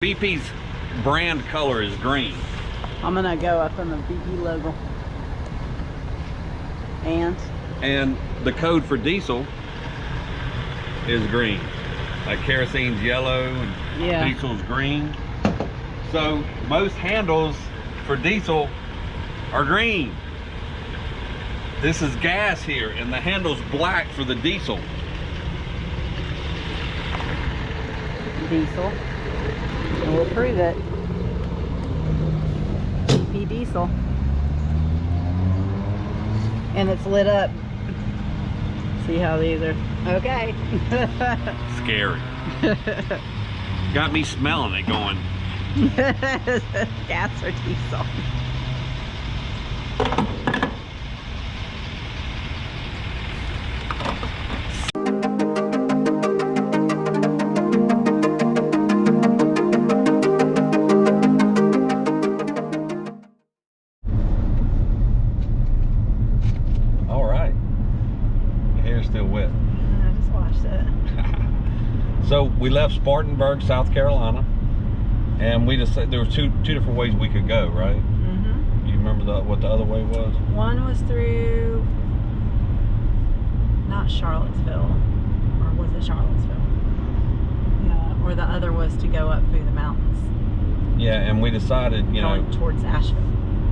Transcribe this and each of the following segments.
BP's brand color is green. I'm gonna go up on the BP logo. And the code for diesel is green. Like kerosene's yellow and diesel's green. So most handles for diesel are green. This is gas here, and the handle's black for the diesel. Diesel. And we'll prove it. BP diesel. And it's lit up. See how these are? Okay. Scary. Got me smelling it going. Gas or diesel? All right. Your hair's still wet. I just washed it. So we left Spartanburg, South Carolina, and we decided there were two different ways we could go, right? Mm-hmm. You remember what the other way was? One was through, not Charlottesville, or was it Charlottesville? Yeah, or the other was to go up through the mountains. Yeah, and we decided, you know, going towards Asheville.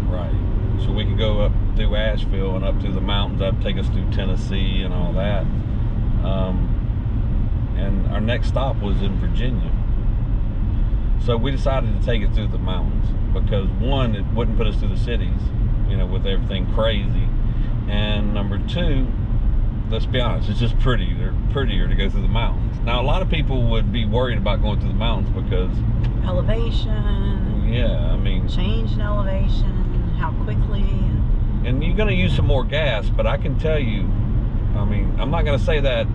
right. So we could go up through Asheville and up through the mountains. That'd take us through Tennessee and all that. And our next stop was in Virginia. So we decided to take it through the mountains because one, it wouldn't put us through the cities, you know, with everything crazy. And number two, let's be honest, it's just pretty. They're prettier to go through the mountains. Now, a lot of people would be worried about going through the mountains because elevation. Yeah, I mean, change in elevation, how quickly. And you're going to use some more gas, but I can tell you, I mean, I'm not going to say that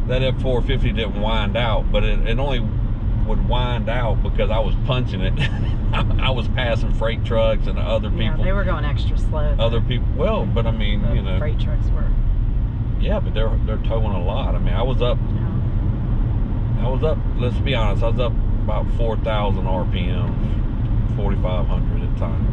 F450 didn't wind out, but it only would wind out because I was punching it. I was passing freight trucks and other people. Yeah, they were going extra slow. Other people, well, but I mean, you know, freight trucks were. Yeah, but they're towing a lot. I mean, I was up. Let's be honest, I was up about 4,000 RPM, 4,500 at times.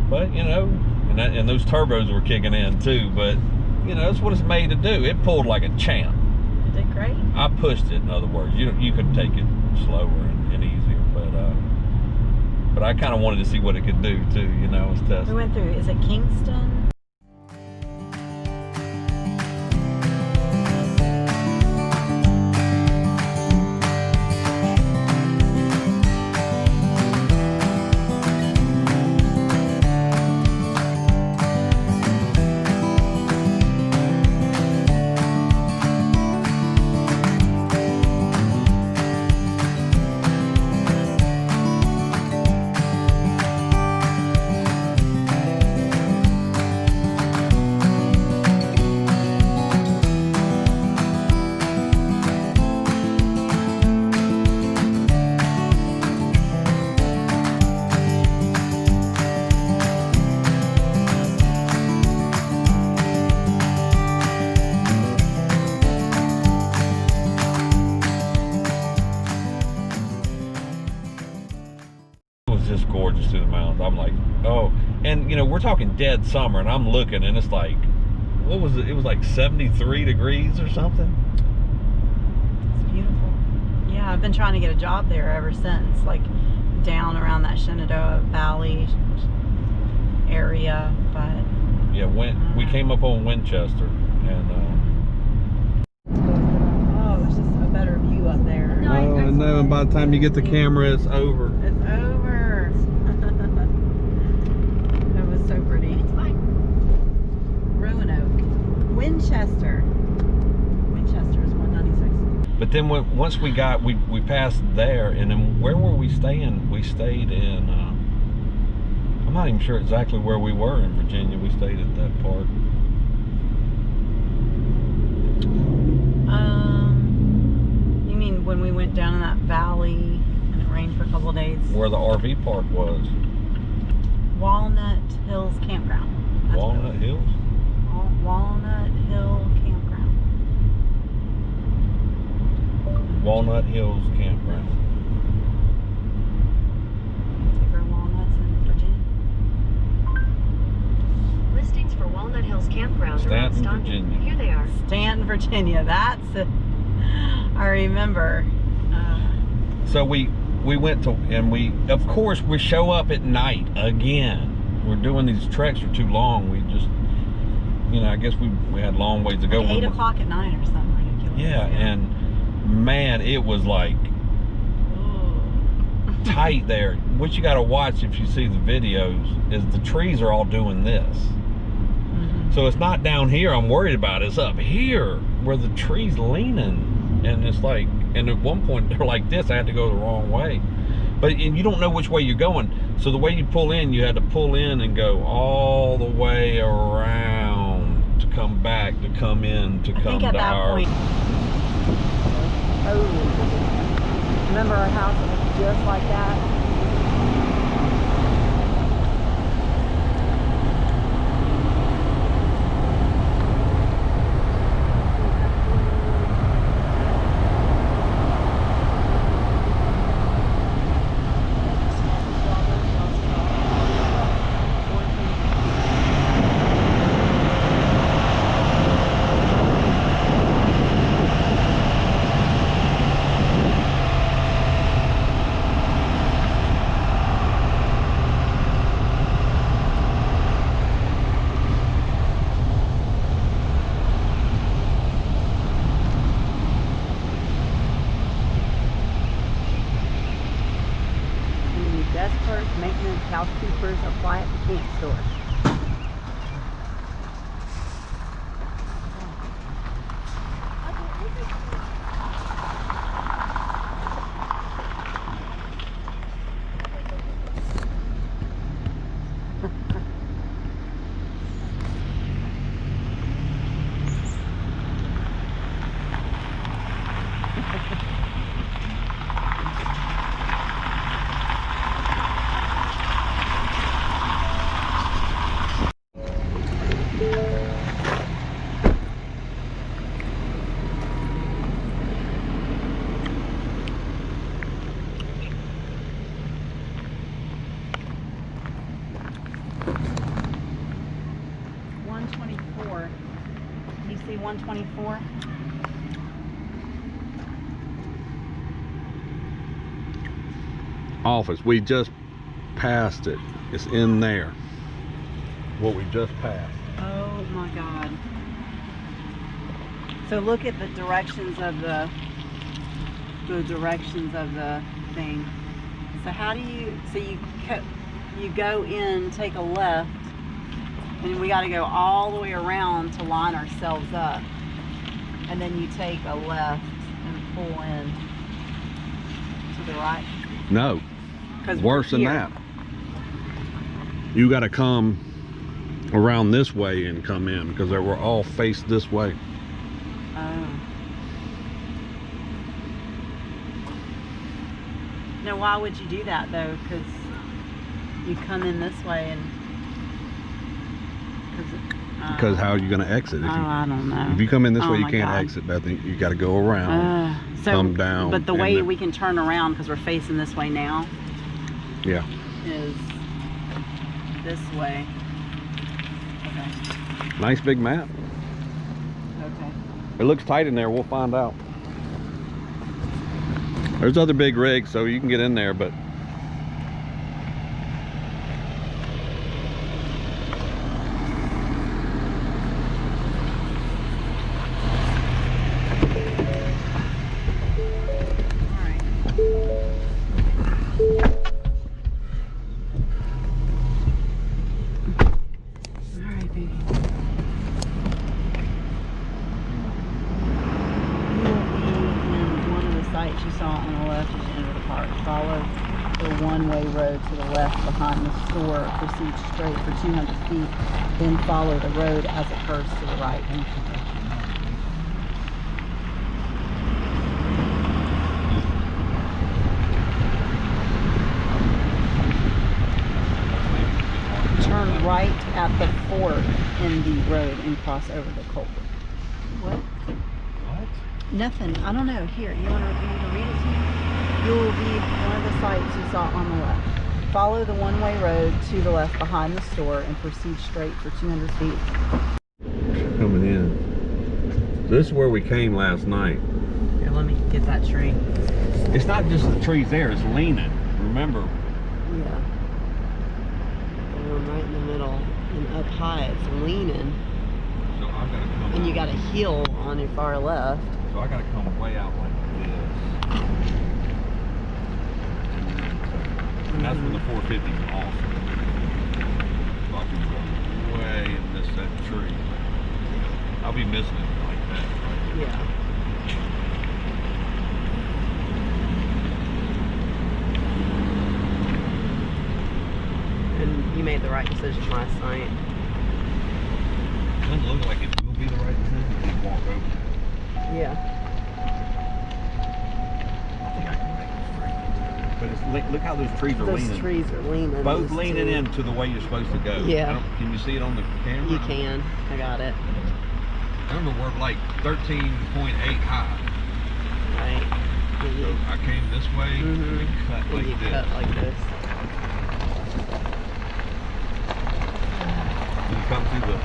But you know, and those turbos were kicking in too. But you know, that's what it's made to do. It pulled like a champ. It did great. I pushed it. In other words, you could take it slower and easier, but I kind of wanted to see what it could do too. You know, it's testing. We went through. Is it Kingston? Just gorgeous through the mountains. I'm like, oh, and you know, we're talking dead summer, and I'm looking, and it's like, what was it? It was like 73 degrees or something. It's beautiful. Yeah, I've been trying to get a job there ever since, like down around that Shenandoah Valley area. But yeah, we came up on Winchester, and oh, it's just a better view up there. oh, I know. And by the time you get the camera, it's over. It's over. It was so pretty. It's fine. Roanoke. Winchester is 196. But then once we passed there, and then where were we staying? We stayed in, I'm not even sure exactly where we were in Virginia. We stayed at that part. You mean when we went down in that valley and it rained for a couple of days? Where the RV park was. Walnut Hills Campground. That's Walnut Hills? Walnut Hill Campground. Walnut Hills Campground. Take our walnuts in Virginia. Listings for Walnut Hills Campground are Stanton, outstanding. Virginia. Here they are. Stanton, Virginia. That's it. I remember. So we went to, and we, of course, we show up at night again. We're doing these treks are too long. We just, you know, I guess we had long ways to go. Like 8 o'clock at night or something ridiculous. Yeah, and man, it was like tight there. What you got to watch if you see the videos is the trees are all doing this. So it's not down here I'm worried about, it's up here where the tree's leaning. And it's like, and at one point they're like this, I had to go the wrong way. But and you don't know which way you're going. So the way you pull in, you had to pull in and go all the way around to come back, to come in, to come to our... Point, oh, remember our house that was just like that? Deskers, maintenance, housekeepers apply at the camp store. You see 124? Office, we just passed it. It's in there. What we just passed. Oh my God. So look at the directions of the thing. So how do you, so you go in, take a left, and we got to go all the way around to line ourselves up, and then you take a left and pull in to the right. No, worse than that. You got to come around this way and come in because they were all faced this way. Oh. Now, why would you do that though? Because you come in this way and because how are you going to exit? If I don't know. If you come in this way, you my can't God. exit. I think you got to go around, come down. But the way we can turn around, because we're facing this way now, yeah, is this way. Okay. Nice big map. Okay. It looks tight in there. We'll find out. There's other big rigs, so you can get in there, but you saw on the left as you enter the park. Follow the one-way road to the left behind the store. Proceed straight for 200 feet. Then follow the road as it curves to the right. Turn right at the fork in the road and cross over the culvert. What? what? Nothing. I don't know. Here, you want to read it to me? You'll be one of the sites you saw on the left. Follow the one-way road to the left behind the store and proceed straight for 200 feet. Coming in. This is where we came last night. Here, let me get that tree. It's not just the trees there, it's leaning. Remember? Yeah. Going right in the middle and up high, it's leaning. So I've got to come. And you got a hill on your far left. So I got to come way out like this. And that's where the 450 is awesome. So I can go way and miss that tree. I'll be missing it like that. Yeah. And you made the right decision last night. It doesn't look like it will be the right decision if you walk over. Yeah. I think I can make it straight. But it's, look how those trees are leaning. Those trees are leaning. Both those leaning two. into the way you're supposed to go. Yeah. Can you see it on the camera? You can. I got it. I remember we're like 13.8 high. Right. So I came this way and cut And like you this. cut like this. You come through the...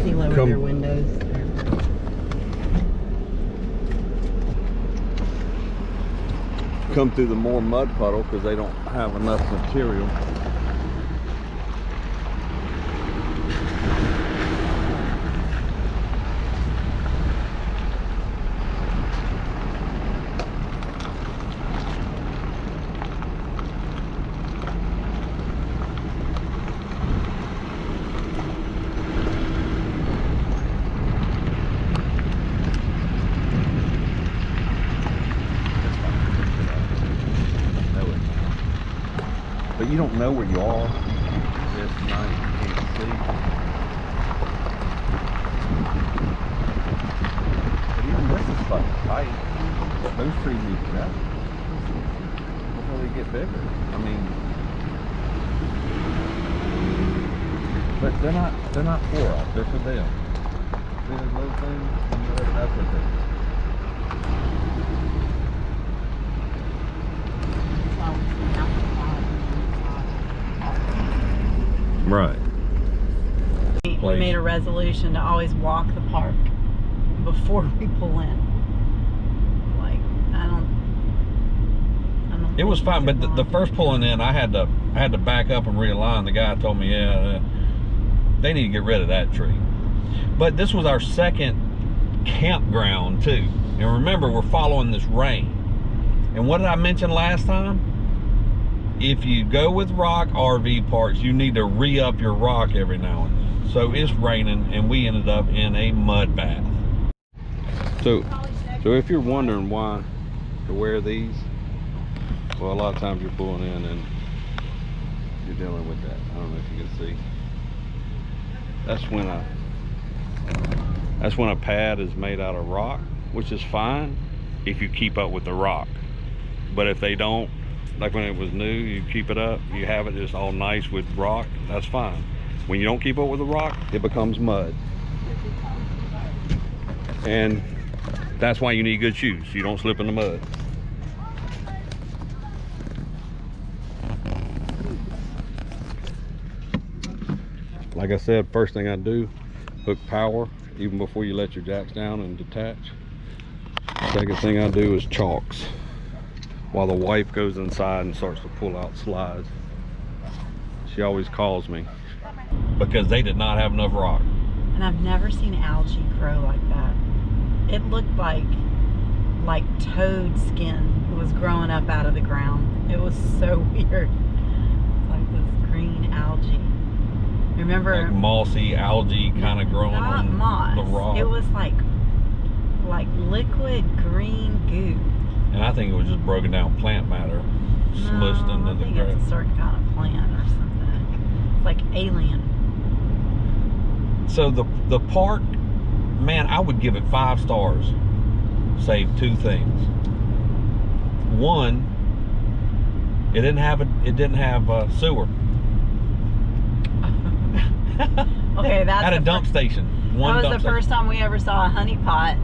You lower their windows. Come through the more mud puddle because they don't have enough material. But you don't know where you are. This night you can't see. But even this is fucking tight. Those trees need to go before they get bigger. I mean, but they're not for us. They're for them. See those little things? That's what they are. Right. We made a resolution to always walk the park before we pull in. Like, I don't It was fine, but the first pulling in, I had to back up and realign. The guy told me, yeah, they need to get rid of that tree. But this was our second campground too. And remember, we're following this rain. And what did I mention last time? If you go with rock RV parks, you need to re-up your rock every now and then. So it's raining and we ended up in a mud bath. So if you're wondering why to wear these, well, a lot of times you're pulling in and you're dealing with that. I don't know if you can see. That's when a pad is made out of rock, which is fine if you keep up with the rock. But if they don't, like when it was new, you keep it up, you have it just all nice with rock, that's fine. When you don't keep up with the rock, it becomes mud. And that's why you need good shoes, so you don't slip in the mud. Like I said, first thing I do, hook power, even before you let your jacks down and detach. Second thing I do is chocks, while the wife goes inside and starts to pull out slides. She always calls me because they did not have enough rock. And I've never seen algae grow like that. It looked like toad skin was growing up out of the ground. It was so weird. It's like this green algae. Remember? Like mossy algae kind of growing on moss. The rock. It was like liquid green goo. And I think it was just broken down plant matter smushed into the I think ground. it's a certain kind of plant or something. It's like alien. So the park, man, I would give it 5 stars. Save 2 things. One, it didn't have sewer. Okay, that's At a dump station. one That was dump the station. first time we ever saw a honey pot.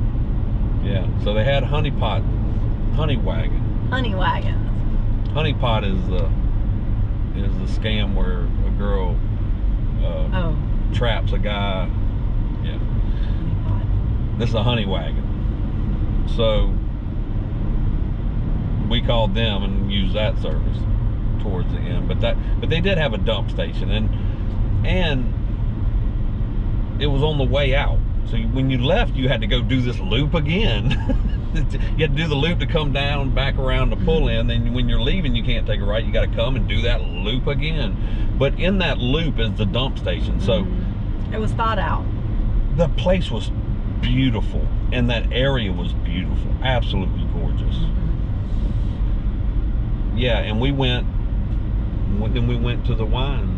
Yeah, so they had honey wagon. Honey wagons. Honey pot is the scam where a girl traps a guy. Yeah. Honey pot. This is a honey wagon. So we called them and used that service towards the end. But they did have a dump station, and it was on the way out. So when you left, you had to go do this loop again. You had to do the loop to come down, back around to pull in. Then when you're leaving, you can't take a right. You got to come and do that loop again. But in that loop is the dump station. So it was thought out. The place was beautiful, and that area was beautiful, absolutely gorgeous. Yeah, and then we went to the wine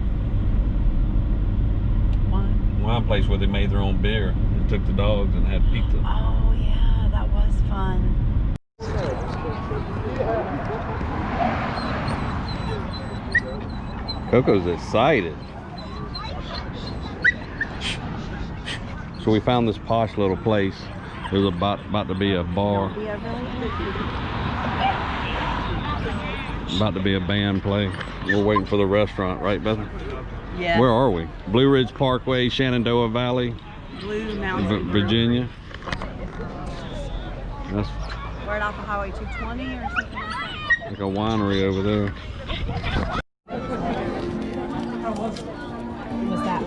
place where they made their own beer and took the dogs and had pizza. Oh yeah, that was fun. Coco's excited. So we found this posh little place. There's about to be a bar. About to be a band play. We're waiting for the restaurant, right, Beth? Yeah. Where are we? Blue Ridge Parkway, Shenandoah Valley, Blue Mountain, Virginia. That's right off of Highway 220 or something like that. like a winery over there. What's that?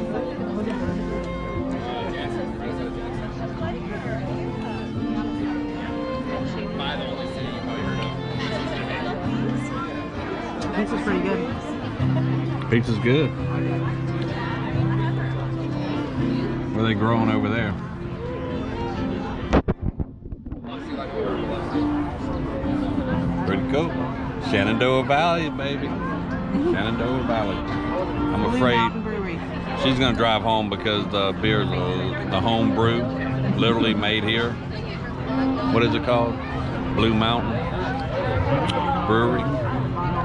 Pizza's pretty good. Pizza's good. Where are they growing over there? Pretty cool. Shenandoah Valley, baby. Shenandoah Valley. I'm afraid she's gonna drive home because the beer's the home brew, literally made here. What is it called? Blue Mountain Brewery.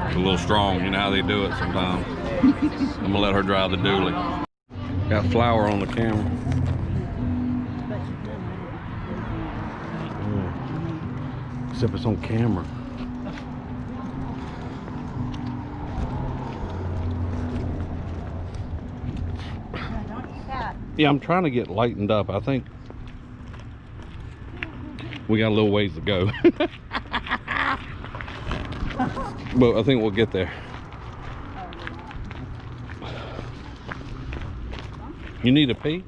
It's a little strong, you know how they do it sometimes. I'm gonna let her drive the dually. Got flour on the camera. Except it's on camera. Yeah, I'm trying to get lightened up. I think we got a little ways to go. But I think we'll get there. You need a pee?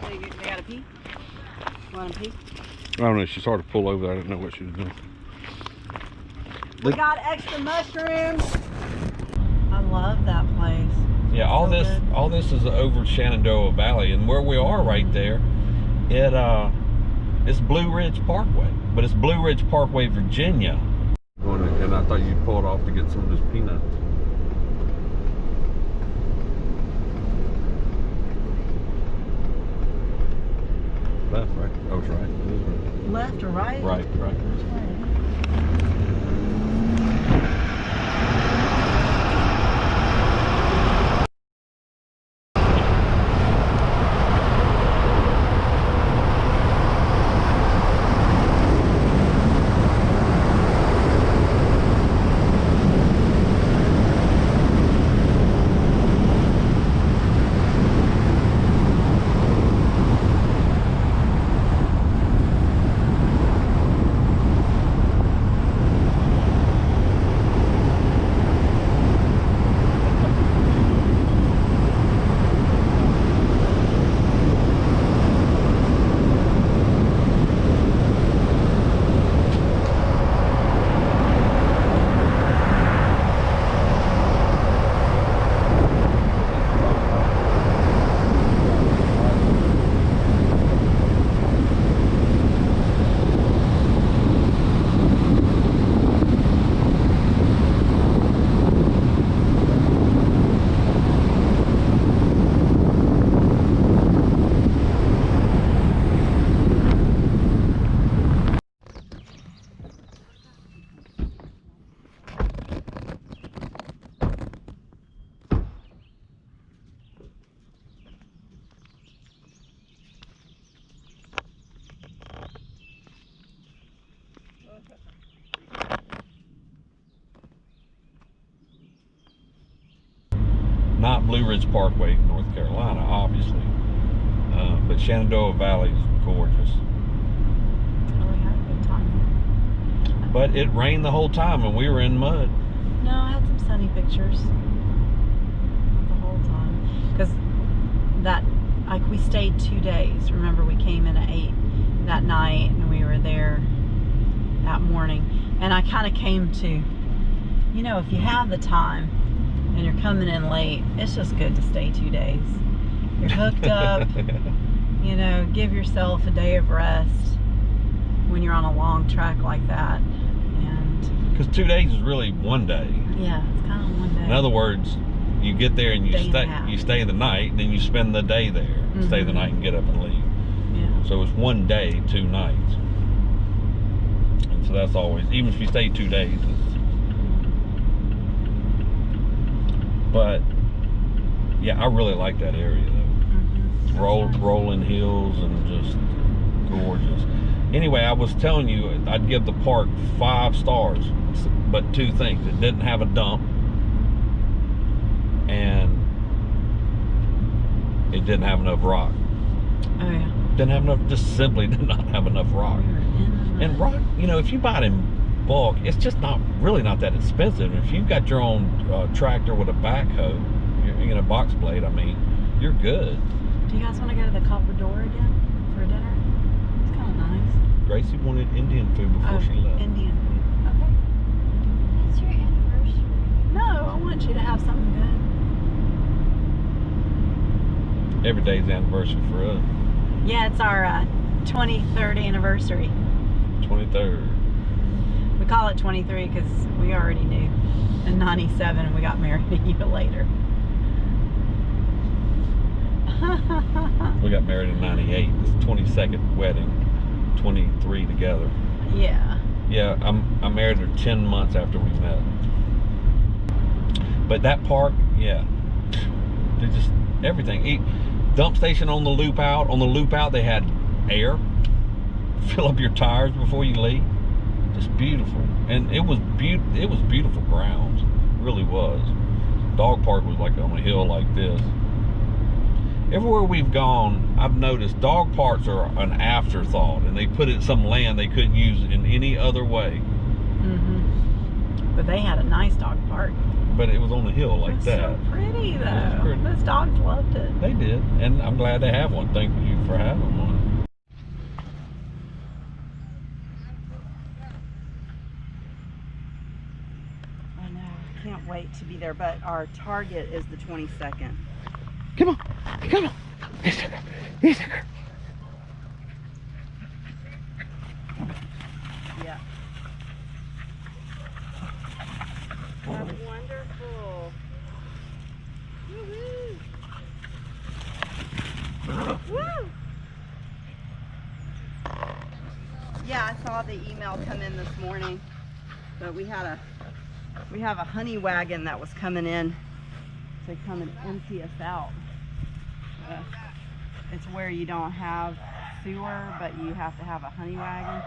They got a pee? You want a pee? I don't know. She started to pull over. I didn't know what she was doing. We got extra mushrooms. I love that place. Yeah, all So this is over Shenandoah Valley, and where we are right there, it's Blue Ridge Parkway, but it's Blue Ridge Parkway, Virginia. And I thought you'd pull it off to get some of this peanuts. Left, right? Oh, it's right. It is right. Left or right? Right, right. Blue Ridge Parkway, North Carolina, obviously. But Shenandoah Valley is gorgeous. Really had a good time. But it rained the whole time and we were in mud. No, I had some sunny pictures. Not the whole time. Because we stayed 2 days. Remember, we came in at 8 that night and we were there that morning. And I kind of came to, you know, if you have the time and you're coming in late, it's just good to stay 2 days. You're hooked up, you know, give yourself a day of rest when you're on a long trek like that. And because 2 days is really 1 day. yeah, it's kind of 1 day. In other words, you get there and you stay the night, then you spend the day there, stay the night and get up and leave. Yeah. So it's 1 day, 2 nights. And so that's always, even if you stay 2 days, but yeah, I really like that area though. Rolling hills and just gorgeous. Anyway, I was telling you I'd give the park 5 stars, but 2 things: it didn't have a dump, and it didn't have enough rock. Oh yeah. Didn't have enough. Just simply did not have enough rock. And rock, you know, if you buy it in bulk, it's just not that expensive. If you've got your own tractor with a backhoe, you know, box blade, I mean, you're good. Do you guys want to go to the Copper Door again for dinner? It's kind of nice. Gracie wanted Indian food before she left. Indian food. Okay. It's your anniversary. No, I want you to have something good. Every day's the anniversary for us. Yeah, it's our 23rd anniversary. 23rd. We call it 23 because we already knew. In 97, we got married a year later. We got married in 98. It's 22nd wedding. 23 together. Yeah. Yeah, I married her 10 months after we met. But that park, yeah, they just everything. Dump station on the loop out. On the loop out, they had air. Fill up your tires before you leave. Just beautiful, and it was beautiful grounds. It really was. Dog park was like on a hill like this. Everywhere we've gone, I've noticed dog parks are an afterthought, and they put it in some land they couldn't use in any other way. But they had a nice dog park. But it was on a hill like It's that. so pretty though. It was pretty. Those dogs loved it. They did, and I'm glad they have one. Thank you for having one. I know. Can't wait to be there, but our target is the 22nd. Come on, come on. Yes, sir. Yeah. That's wonderful. Woo-hoo. Woo! Yeah, I saw the email come in this morning, but we have a honey wagon that was coming in to come and empty us out. It's where you don't have sewer, but you have to have a honey wagon.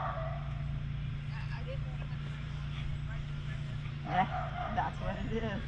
Yeah, that's what it is.